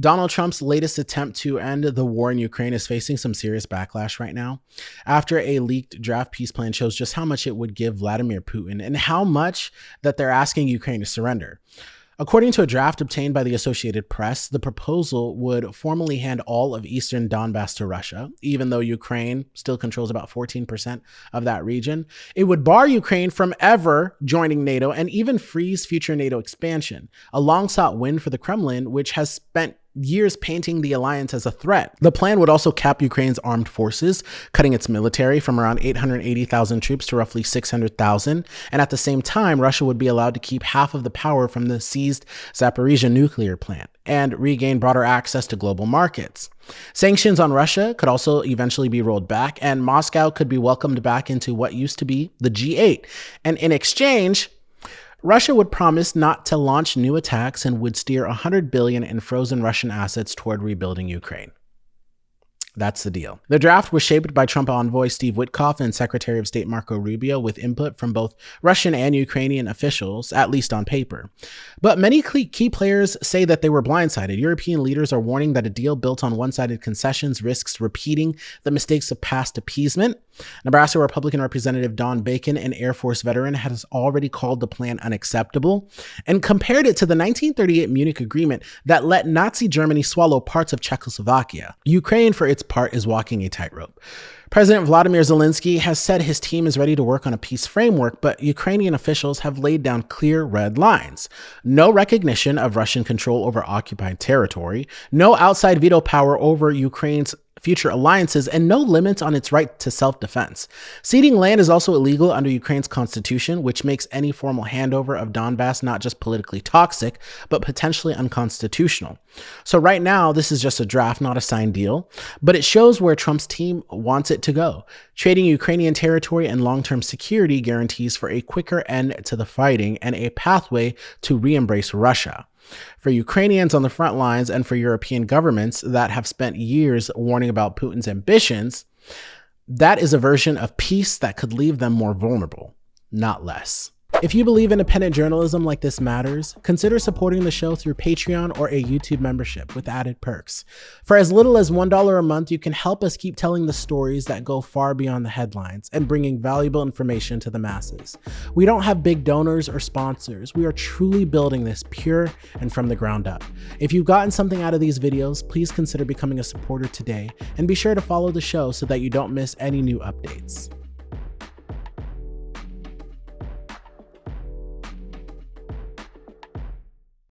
Donald Trump's latest attempt to end the war in Ukraine is facing some serious backlash right now, after a leaked draft peace plan shows just how much it would give Vladimir Putin and how much that they're asking Ukraine to surrender. According to a draft obtained by the Associated Press, the proposal would formally hand all of eastern Donbass to Russia, even though Ukraine still controls about 14% of that region. It would bar Ukraine from ever joining NATO and even freeze future NATO expansion, a long-sought win for the Kremlin, which has spent years painting the alliance as a threat. The plan would also cap Ukraine's armed forces, cutting its military from around 880,000 troops to roughly 600,000. And at the same time, Russia would be allowed to keep half of the power from the seized Zaporizhzhia nuclear plant and regain broader access to global markets. Sanctions on Russia could also eventually be rolled back, and Moscow could be welcomed back into what used to be the G8. And in exchange, Russia would promise not to launch new attacks and would steer $100 billion in frozen Russian assets toward rebuilding Ukraine. That's the deal. The draft was shaped by Trump envoy Steve Witkoff and Secretary of State Marco Rubio, with input from both Russian and Ukrainian officials, at least on paper. But many key players say that they were blindsided. European leaders are warning that a deal built on one-sided concessions risks repeating the mistakes of past appeasement. Nebraska Republican Representative Don Bacon, an Air Force veteran, has already called the plan unacceptable and compared it to the 1938 Munich Agreement that let Nazi Germany swallow parts of Czechoslovakia. Ukraine, for its part, is walking a tightrope. President Vladimir Zelenskyy has said his team is ready to work on a peace framework, but Ukrainian officials have laid down clear red lines. No recognition of Russian control over occupied territory, no outside veto power over Ukraine's future alliances, and no limits on its right to self-defense. Ceding land is also illegal under Ukraine's constitution, which makes any formal handover of Donbass not just politically toxic, but potentially unconstitutional. So right now, this is just a draft, not a signed deal, but it shows where Trump's team wants it to go, trading Ukrainian territory and long-term security guarantees for a quicker end to the fighting and a pathway to re-embrace Russia. For Ukrainians on the front lines and for European governments that have spent years warning about Putin's ambitions, that is a version of peace that could leave them more vulnerable, not less. If you believe independent journalism like this matters, consider supporting the show through Patreon or a YouTube membership with added perks. For as little as $1 a month, you can help us keep telling the stories that go far beyond the headlines and bringing valuable information to the masses. We don't have big donors or sponsors. We are truly building this pure and from the ground up. If you've gotten something out of these videos, please consider becoming a supporter today and be sure to follow the show so that you don't miss any new updates.